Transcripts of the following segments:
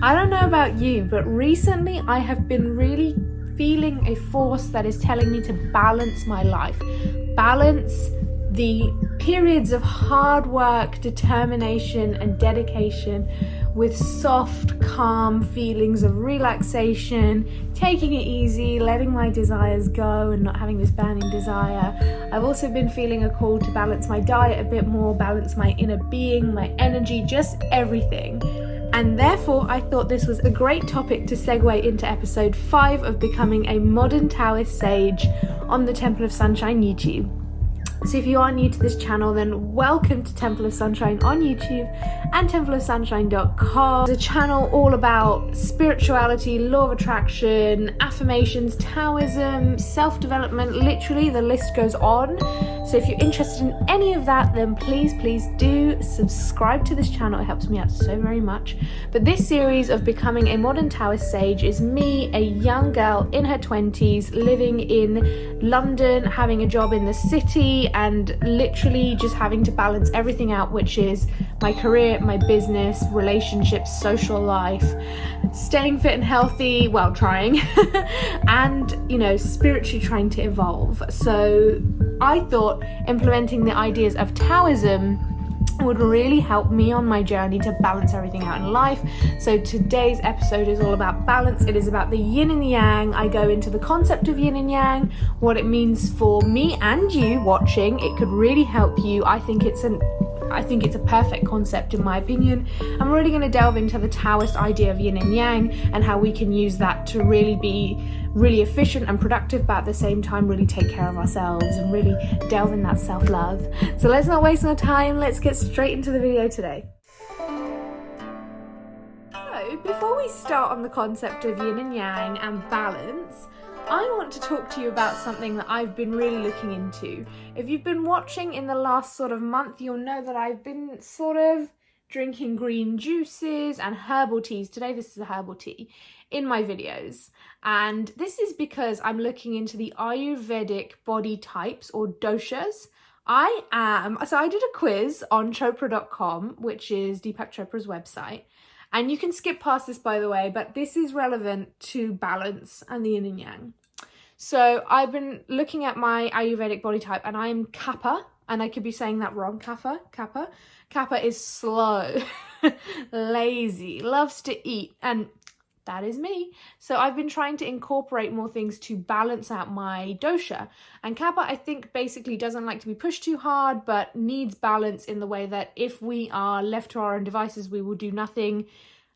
I don't know about you, but recently I have been really feeling a force that is telling me to balance my life. Balance the periods of hard work, determination, and dedication with soft, calm feelings of relaxation, taking it easy, letting my desires go and not having this burning desire. I've also been feeling a call to balance my diet a bit more, balance my inner being, my energy, just everything. And therefore, I thought this was a great topic to segue into episode 5 of Becoming a Modern Taoist Sage on the Temple of Sunshine YouTube. So if you are new to this channel, then welcome to Temple of Sunshine on YouTube and templeofsunshine.com. It's a channel all about spirituality, law of attraction, affirmations, Taoism, self-development, literally the list goes on. So if you're interested in any of that, then please do subscribe to this channel. It helps me out so very much. But this series of Becoming a Modern Taoist Sage is me, a young girl in her 20s, living in London, having a job in the city, and literally just having to balance everything out, which is my career, my business, relationships, social life, staying fit and healthy, well, trying, and, spiritually trying to evolve. So I thought implementing the ideas of Taoism would really help me on my journey to balance everything out in life. So today's episode is all about balance. It is about the yin and the yang. I go into the concept of yin and yang, what it means for me and you watching. It could really help you. I think it's a perfect concept in my opinion. I'm really going to delve into the Taoist idea of yin and yang and how we can use that to really be really efficient and productive, but at the same time really take care of ourselves and really delve in that self-love. So let's not waste our time, let's get straight into the video today. So before we start on the concept of yin and yang and balance, I want to talk to you about something that I've been really looking into. If you've been watching in the last sort of month, you'll know that I've been sort of drinking green juices and herbal teas. Today this is a herbal tea in my videos. And this is because I'm looking into the Ayurvedic body types or doshas. So I did a quiz on chopra.com, which is Deepak Chopra's website. And you can skip past this, by the way, but this is relevant to balance and the yin and yang. So I've been looking at my Ayurvedic body type and I'm Kapha, and I could be saying that wrong. Kapha. Kapha is slow, lazy, loves to eat, and that is me. So I've been trying to incorporate more things to balance out my dosha. And Kapha, I think, basically doesn't like to be pushed too hard, but needs balance in the way that if we are left to our own devices, we will do nothing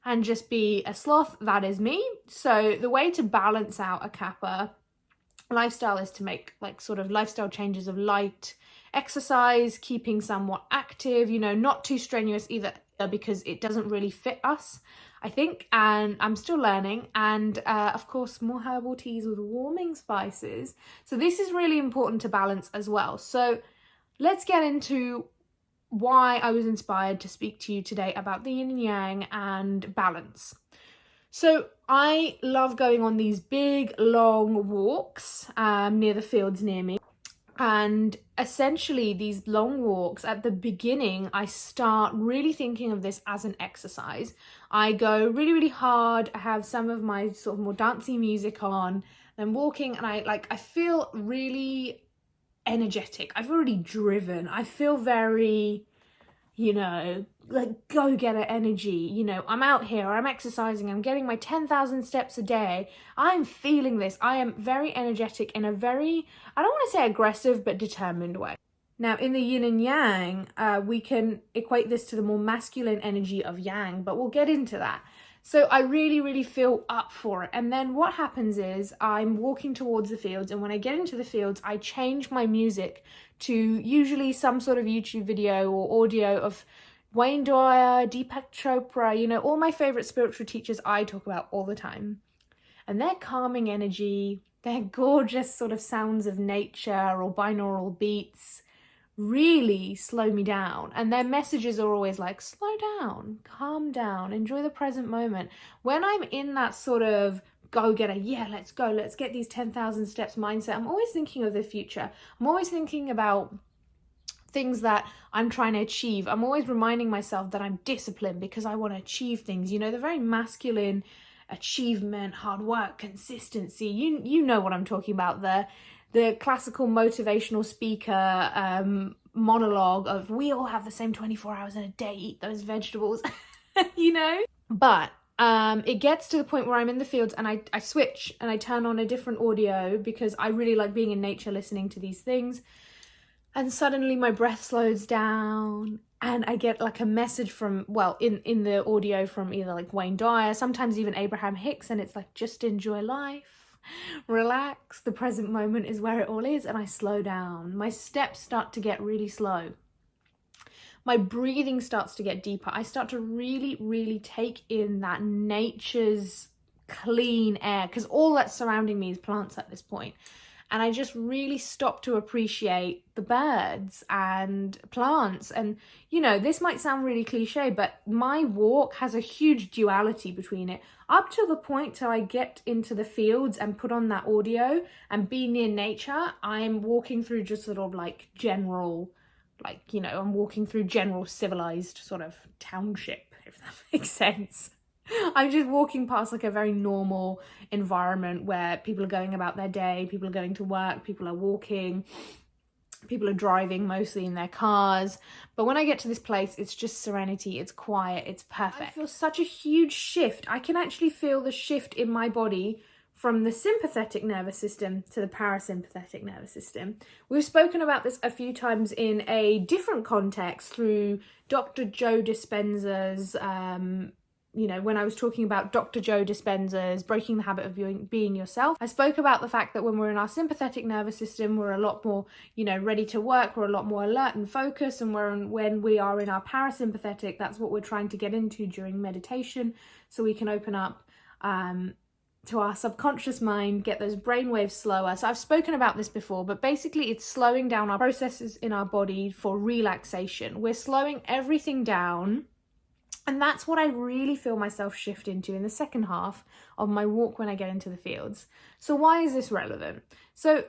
and just be a sloth. That is me. So the way to balance out a Kapha lifestyle is to make sort of lifestyle changes of light exercise, keeping somewhat active, not too strenuous either, because it doesn't really fit us, I think, and I'm still learning. And of course, more herbal teas with warming spices. So this is really important to balance as well. So let's get into why I was inspired to speak to you today about the yin and yang and balance. So I love going on these big, long walks near the fields near me. And essentially these long walks, at the beginning, I start really thinking of this as an exercise. I go really, really hard. I have some of my sort of more dancey music on. I'm walking and I feel really energetic. I've already driven. I feel very, go-getter energy. I'm out here, I'm exercising, I'm getting my 10,000 steps a day. I'm feeling this. I am very energetic in a very, I don't want to say aggressive, but determined way. Now, in the yin and yang, we can equate this to the more masculine energy of yang, but we'll get into that. So I really, really feel up for it. And then what happens is I'm walking towards the fields, and when I get into the fields, I change my music to usually some sort of YouTube video or audio of Wayne Dyer, Deepak Chopra, all my favorite spiritual teachers I talk about all the time. And their calming energy, their gorgeous sort of sounds of nature or binaural beats really slow me down. And their messages are always like, slow down, calm down, enjoy the present moment. When I'm in that sort of go-getter, yeah, let's go, let's get these 10,000 steps mindset, I'm always thinking of the future. I'm always thinking about things that I'm trying to achieve, I'm always reminding myself that I'm disciplined because I want to achieve things. You know, the very masculine achievement, hard work, consistency. You know what I'm talking about there. The classical motivational speaker monologue of we all have the same 24 hours in a day, eat those vegetables, you know? But it gets to the point where I'm in the fields and I switch and I turn on a different audio because I really like being in nature, listening to these things. And suddenly my breath slows down and I get like a message from, well, in the audio from either like Wayne Dyer, sometimes even Abraham Hicks, and it's like, just enjoy life, relax, the present moment is where it all is. And I slow down. My steps start to get really slow. My breathing starts to get deeper. I start to really, really take in that nature's clean air, because all that's surrounding me is plants at this point. And I just really stop to appreciate the birds and plants. And, you know, this might sound really cliche, but my walk has a huge duality between it. Up to the point till I get into the fields and put on that audio and be near nature, I'm walking through just sort of like general, like, you know, I'm walking through general civilized sort of township, if that makes sense. I'm just walking past like a very normal environment where people are going about their day, people are going to work, people are walking, people are driving mostly in their cars. But when I get to this place, it's just serenity, it's quiet, it's perfect. I feel such a huge shift. I can actually feel the shift in my body from the sympathetic nervous system to the parasympathetic nervous system. We've spoken about this a few times in a different context through Dr. Joe Dispenza's you know, when I was talking about Dr. Joe Dispenza's Breaking the Habit of Being Yourself, I spoke about the fact that when we're in our sympathetic nervous system, we're a lot more, you know, ready to work, we're a lot more alert and focused, and when we are in our parasympathetic, that's what we're trying to get into during meditation, so we can open up to our subconscious mind, get those brain waves slower. So I've spoken about this before, but basically it's slowing down our processes in our body for relaxation. We're slowing everything down. And that's what I really feel myself shift into in the second half of my walk when I get into the fields. So why is this relevant? So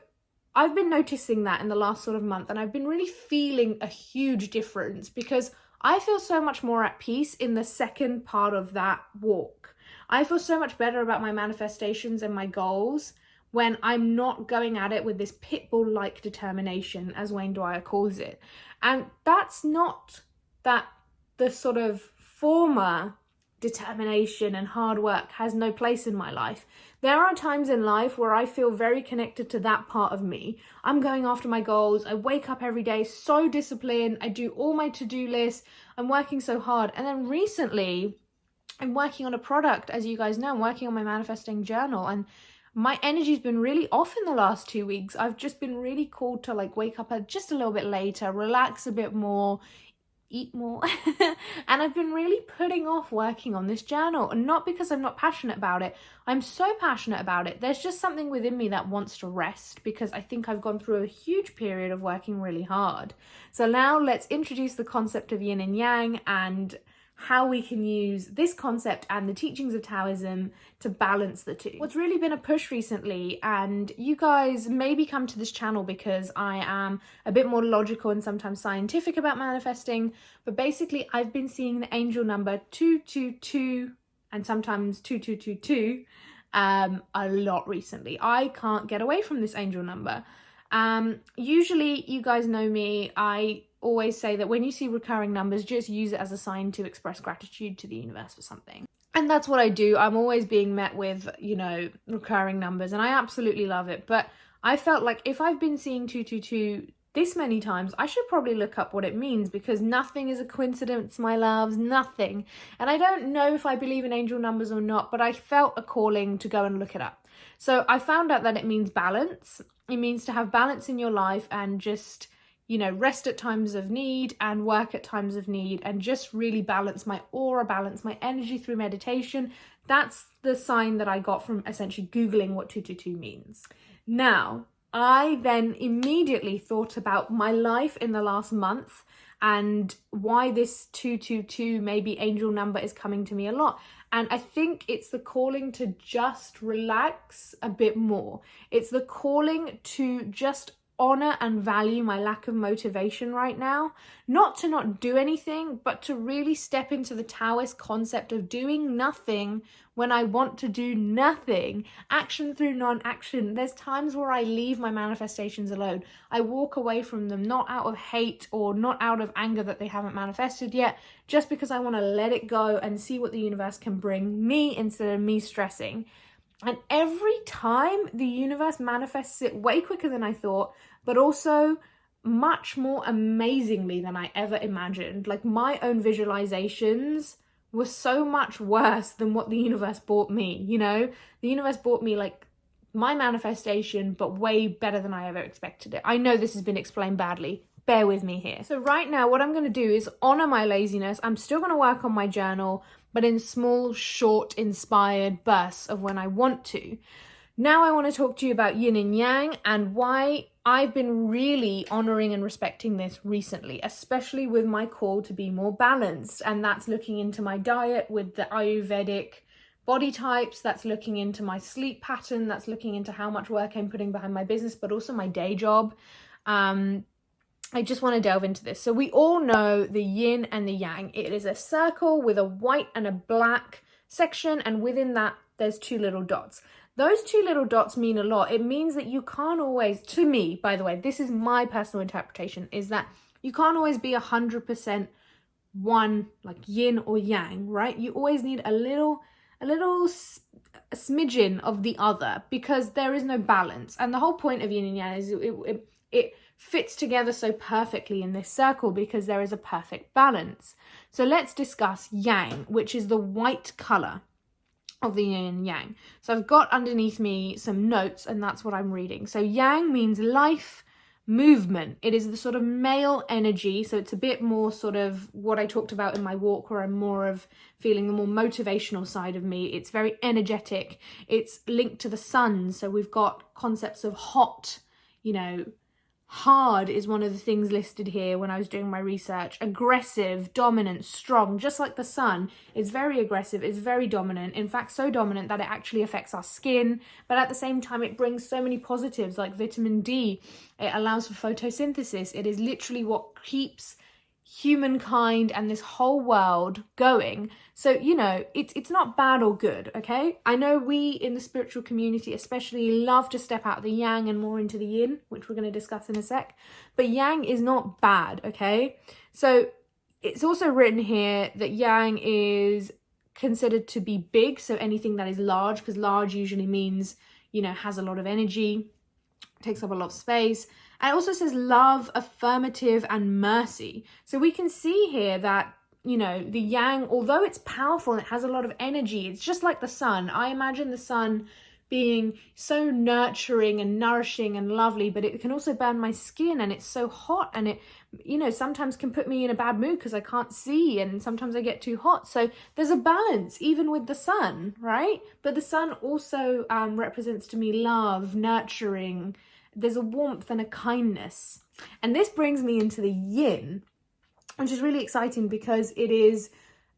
I've been noticing that in the last sort of month, and I've been really feeling a huge difference because I feel so much more at peace in the second part of that walk. I feel so much better about my manifestations and my goals when I'm not going at it with this pit bull-like determination, as Wayne Dyer calls it. And that's not that the sort of former determination and hard work has no place in my life. There are times in life where I feel very connected to that part of me. I'm going after my goals. I wake up every day so disciplined. I do all my to-do lists. I'm working so hard. And then recently, I'm working on a product, as you guys know. I'm working on my manifesting journal, and my energy's been really off in the last 2 weeks. I've just been really called to like wake up just a little bit later, relax a bit more, eat more. And I've been really putting off working on this journal, and not because I'm not passionate about it. I'm so passionate about it. There's just something within me that wants to rest because I think I've gone through a huge period of working really hard. So now let's introduce the concept of yin and yang and how we can use this concept and the teachings of Taoism to balance the two. What's really been a push recently, and you guys maybe come to this channel because I am a bit more logical and sometimes scientific about manifesting, but basically I've been seeing the angel number 222 and sometimes 2222 a lot recently. I can't get away from this angel number. Usually, you guys know me, I always say that when you see recurring numbers, just use it as a sign to express gratitude to the universe for something. And that's what I do. I'm always being met with, you know, recurring numbers, and I absolutely love it. But I felt like if I've been seeing 222 this many times, I should probably look up what it means, because nothing is a coincidence, my loves, nothing. And I don't know if I believe in angel numbers or not, but I felt a calling to go and look it up. So I found out that it means balance. It means to have balance in your life and just, you know, rest at times of need and work at times of need, and just really balance my aura, balance my energy through meditation. That's the sign that I got from essentially Googling what 222 means. Now, I then immediately thought about my life in the last month and why this 222 maybe angel number is coming to me a lot. And I think it's the calling to just relax a bit more. It's the calling to just honor and value my lack of motivation right now. Not to not do anything, but to really step into the Taoist concept of doing nothing when I want to do nothing. Action through non-action. There's times where I leave my manifestations alone. I walk away from them, not out of hate or not out of anger that they haven't manifested yet, just because I want to let it go and see what the universe can bring me instead of me stressing. And every time the universe manifests it way quicker than I thought, but also much more amazingly than I ever imagined. Like, my own visualizations were so much worse than what the universe brought me, you know? The universe brought me like my manifestation, but way better than I ever expected it. I know this has been explained badly. Bear with me here. So right now, what I'm going to do is honor my laziness. I'm still going to work on my journal, but in small, short, inspired bursts of when I want to. Now I want to talk to you about yin and yang and why I've been really honoring and respecting this recently, especially with my call to be more balanced. And that's looking into my diet with the Ayurvedic body types, that's looking into my sleep pattern, that's looking into how much work I'm putting behind my business, but also my day job. I just want to delve into this. So we all know the yin and the yang. It is a circle with a white and a black section, and within that there's two little dots. Those two little dots mean a lot. It means that you can't always, to me, by the way, this is my personal interpretation, is that you can't always be 100% one, like yin or yang, right? You always need a little smidgen of the other, because there is no balance. And the whole point of yin and yang is it fits together so perfectly in this circle because there is a perfect balance. So let's discuss yang, which is the white color of the yin and yang. So I've got underneath me some notes, and that's what I'm reading. So yang means life, movement. It is the sort of male energy, so it's a bit more sort of what I talked about in my walk, where I'm more of feeling the more motivational side of me. It's very energetic. It's linked to the sun, so we've got concepts of hot, you know, hard is one of the things listed here when I was doing my research. Aggressive, dominant, strong, just like the sun. It's very aggressive, it's very dominant. In fact, so dominant that it actually affects our skin. But at the same time, it brings so many positives like vitamin D. It allows for photosynthesis. It is literally what keeps humankind and this whole world going. So, you know, it's not bad or good, okay? I know we in the spiritual community especially love to step out of the yang and more into the yin, which we're going to discuss in a sec. But yang is not bad, okay? So it's also written here that yang is considered to be big, so anything that is large, because large usually means, you know, has a lot of energy, takes up a lot of space. And it also says love, affirmative, and mercy. So we can see here that, you know, the yang, although it's powerful and it has a lot of energy, it's just like the sun. I imagine the sun being so nurturing and nourishing and lovely, but it can also burn my skin, and it's so hot, and it, you know, sometimes can put me in a bad mood because I can't see, and sometimes I get too hot. So there's a balance even with the sun, right? But the sun also represents to me love, nurturing. There's a warmth and a kindness. And this brings me into the yin, which is really exciting because it is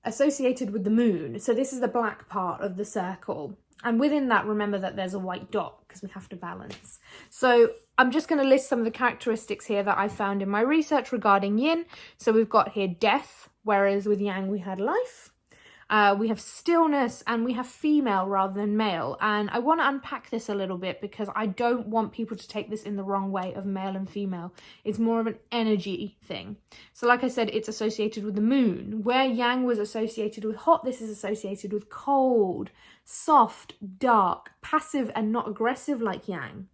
associated with the moon. So this is the black part of the circle. And within that, remember that there's a white dot because we have to balance. So I'm just going to list some of the characteristics here that I found in my research regarding yin. So we've got here death, whereas with yang we had life. We have stillness, and we have female rather than male. And I want to unpack this a little bit because I don't want people to take this in the wrong way of male and female. It's more of an energy thing. So like I said, it's associated with the moon. Where yang was associated with hot, this is associated with cold, soft, dark, passive and not aggressive like yang.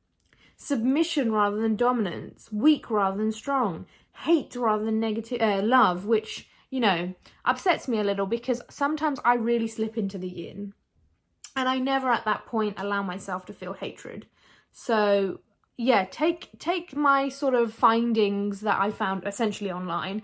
Submission rather than dominance, weak rather than strong, hate rather than negative, love, which, you know, upsets me a little because sometimes I really slip into the yin and I never at that point allow myself to feel hatred. So yeah, take my sort of findings that I found essentially online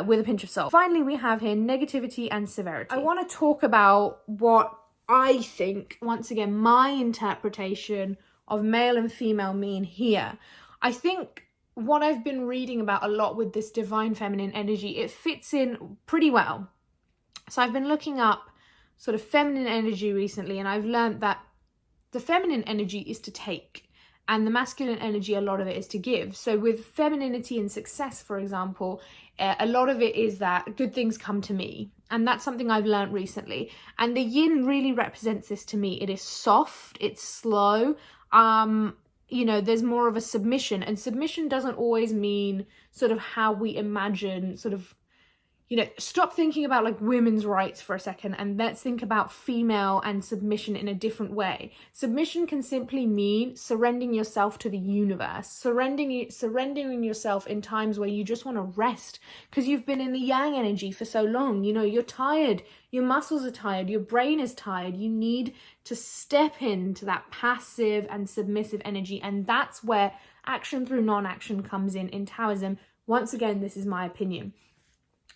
with a pinch of salt. Finally, we have here negativity and severity. I want to talk about what I think, once again, my interpretation of male and female mean here. I think what I've been reading about a lot with this divine feminine energy, it fits in pretty well. So I've been looking up sort of feminine energy recently, and I've learned that the feminine energy is to take, And the masculine energy, a lot of it is to give. So with femininity and success, for example, a lot of it is that good things come to me. And that's something I've learned recently. And the yin really represents this to me. It is soft, it's slow. There's more of a submission, and submission doesn't always mean sort of how we imagine sort of, stop thinking about like women's rights for a second and let's think about female and submission in a different way. Submission can simply mean surrendering yourself to the universe, surrendering yourself in times where you just want to rest because you've been in the yang energy for so long. You're tired, your muscles are tired, your brain is tired. You need to step into that passive and submissive energy, and that's where action through non-action comes in Taoism. Once again, this is my opinion.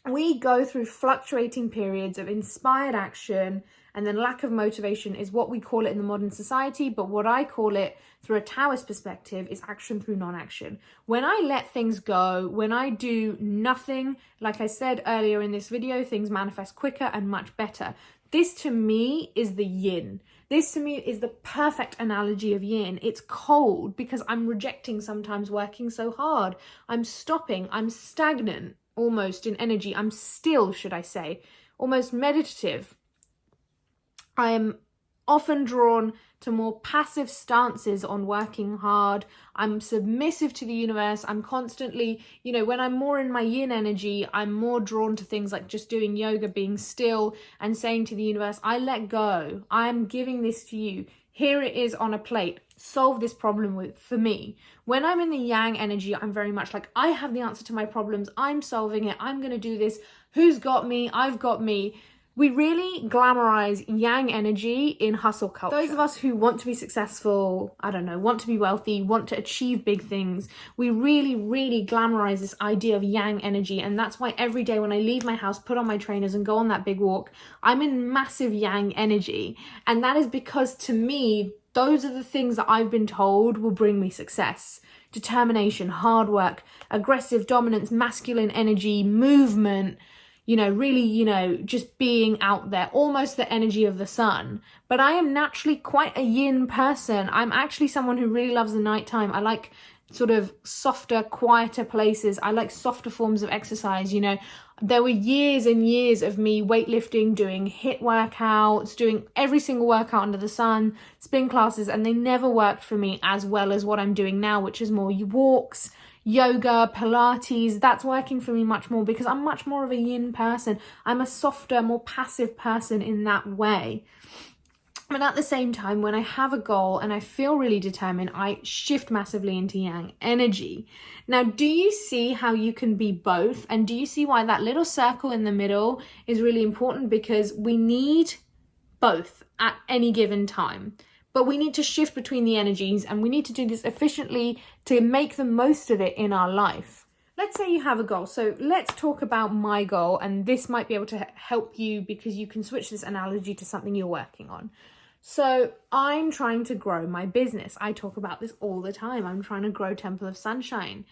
We go through fluctuating periods of inspired action, and then lack of motivation is what we call it in the modern society. But what I call it through a Taoist perspective is action through non-action. When I let things go, when I do nothing, like I said earlier in this video, things manifest quicker and much better. This to me is the yin. This to me is the perfect analogy of yin. It's cold because I'm rejecting sometimes working so hard. I'm stopping, I'm stagnant. Almost in energy. I'm still, should I say, almost meditative. I am often drawn to more passive stances on working hard. I'm submissive to the universe. I'm constantly, when I'm more in my yin energy, I'm more drawn to things like just doing yoga, being still and saying to the universe, I let go. I'm giving this to you. Here it is on a plate. Solve this problem for me. When I'm in the yang energy, I'm very much like, I have the answer to my problems. I'm solving it. I'm going to do this. Who's got me? I've got me. We really glamorize yang energy in hustle culture. Those of us who want to be successful, want to be wealthy, want to achieve big things, we really, really glamorize this idea of yang energy. And that's why every day when I leave my house, put on my trainers and go on that big walk, I'm in massive yang energy. And that is because to me, those are the things that I've been told will bring me success. Determination, hard work, aggressive dominance, masculine energy, movement, really, just being out there, almost the energy of the sun. But I am naturally quite a yin person. I'm actually someone who really loves the nighttime. I like sort of softer, quieter places. I like softer forms of exercise. There were years and years of me weightlifting, doing HIIT workouts, doing every single workout under the sun, spin classes, and they never worked for me as well as what I'm doing now, which is more walks, yoga, Pilates. That's working for me much more because I'm much more of a yin person. I'm a softer, more passive person in that way. But at the same time, when I have a goal and I feel really determined, I shift massively into yang energy. Now, do you see how you can be both? And do you see why that little circle in the middle is really important? Because we need both at any given time. But we need to shift between the energies, and we need to do this efficiently to make the most of it in our life. Let's say you have a goal. So let's talk about my goal, and this might be able to help you because you can switch this analogy to something you're working on. So I'm trying to grow my business. I talk about this all the time. I'm trying to grow Temple of Sunshine,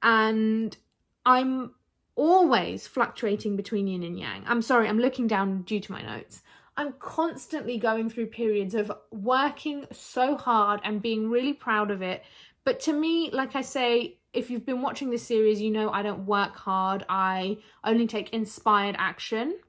and I'm always fluctuating between yin and yang. I'm sorry, I'm looking down due to my notes. I'm constantly going through periods of working so hard and being really proud of it. But to me, like I say, if you've been watching this series, I don't work hard. I only take inspired action.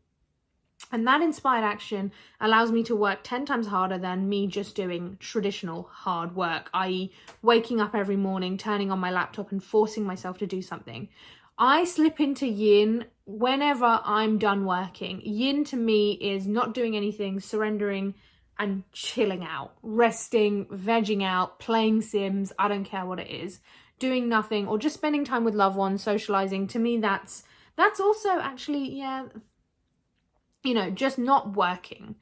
And that inspired action allows me to work 10 times harder than me just doing traditional hard work, i.e. waking up every morning, turning on my laptop and forcing myself to do something. I slip into yin whenever I'm done working. Yin to me is not doing anything, surrendering and chilling out, resting, vegging out, playing Sims, I don't care what it is, doing nothing, or just spending time with loved ones, socializing. To me, that's also actually, just not working.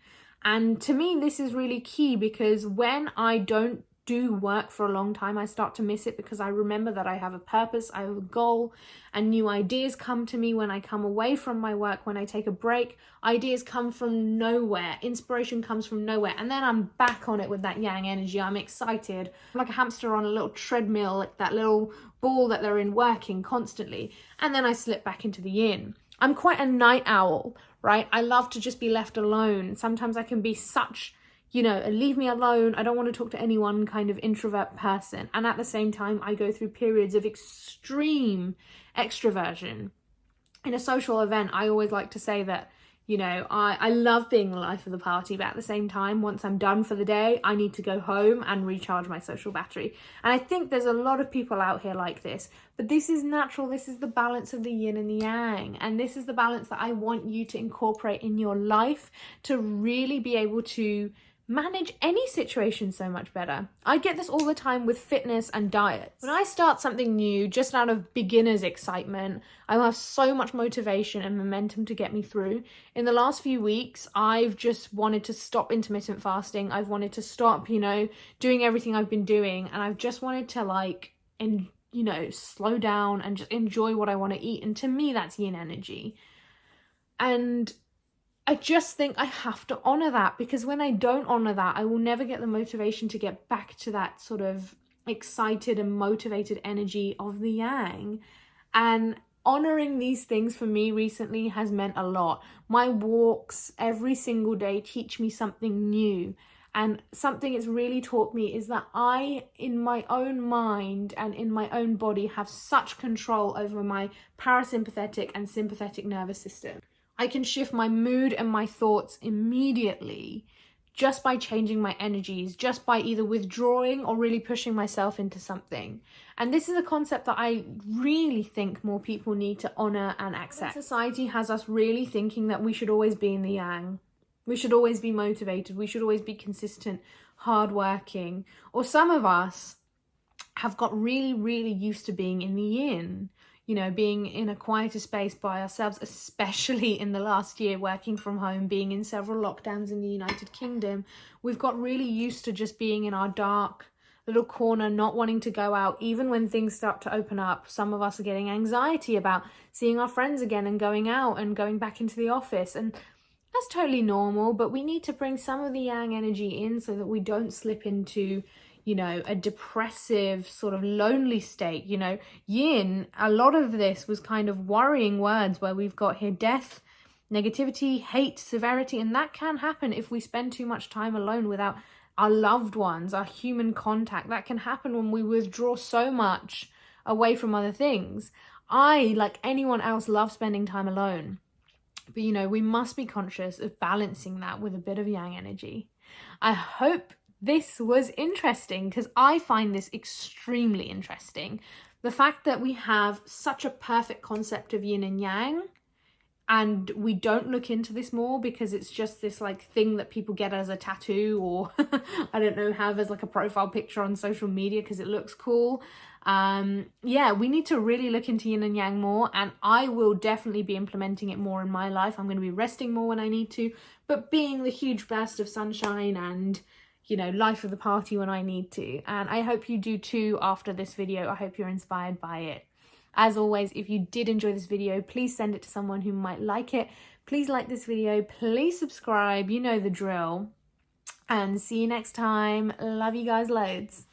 And to me, this is really key because when I don't do work for a long time, I start to miss it because I remember that I have a purpose, I have a goal, and new ideas come to me when I come away from my work, when I take a break. Ideas come from nowhere, inspiration comes from nowhere, and then I'm back on it with that yang energy. I'm excited, I'm like a hamster on a little treadmill, like that little ball that they're in, working constantly, and then I slip back into the yin. I'm quite a night owl, right? I love to just be left alone. Sometimes I can be such you know, a leave me alone, I don't want to talk to anyone kind of introvert person. And at the same time, I go through periods of extreme extroversion. In a social event, I always like to say that, you know, I love being the life of the party, but at the same time, once I'm done for the day, I need to go home and recharge my social battery. And I think there's a lot of people out here like this, but this is natural. This is the balance of the yin and the yang. And this is the balance that I want you to incorporate in your life to really be able to manage any situation so much better. I get this all the time with fitness and diets. When I start something new, just out of beginner's excitement, I will have so much motivation and momentum to get me through. In the last few weeks, I've just wanted to stop intermittent fasting. I've wanted to stop, you know, doing everything I've been doing. And I've just wanted to like, and you know, slow down and just enjoy what I want to eat. And to me, that's yin energy. And I just think I have to honor that, because when I don't honor that, I will never get the motivation to get back to that sort of excited and motivated energy of the yang. And honoring these things for me recently has meant a lot. My walks every single day teach me something new. And something it's really taught me is that I, in my own mind and in my own body, have such control over my parasympathetic and sympathetic nervous system. I can shift my mood and my thoughts immediately just by changing my energies, just by either withdrawing or really pushing myself into something. And this is a concept that I really think more people need to honor and accept. Society has us really thinking that we should always be in the yang. We should always be motivated. We should always be consistent, hardworking. Or some of us have got really, really used to being in the yin. You know, being in a quieter space by ourselves, especially in the last year, working from home, being in several lockdowns in the United Kingdom. We've got really used to just being in our dark little corner, not wanting to go out. Even when things start to open up, some of us are getting anxiety about seeing our friends again and going out and going back into the office. And that's totally normal, but we need to bring some of the yang energy in so that we don't slip into, you know, a depressive sort of lonely state. You know, yin, a lot of this was kind of worrying words where we've got here death, negativity, hate, severity, and that can happen if we spend too much time alone without our loved ones, our human contact. That can happen when we withdraw so much away from other things. I, like anyone else, love spending time alone. But, you know, we must be conscious of balancing that with a bit of yang energy. I hope this was interesting, because I find this extremely interesting. The fact that we have such a perfect concept of yin and yang, and we don't look into this more because it's just this like thing that people get as a tattoo, or I don't know, have as like a profile picture on social media because it looks cool. Yeah, we need to really look into yin and yang more, and I will definitely be implementing it more in my life. I'm going to be resting more when I need to, but being the huge burst of sunshine and, you know, life of the party when I need to. And I hope you do too after this video. I hope you're inspired by it. As always, if you did enjoy this video, please send it to someone who might like it. Please like this video. Please subscribe. You know the drill. And see you next time. Love you guys loads.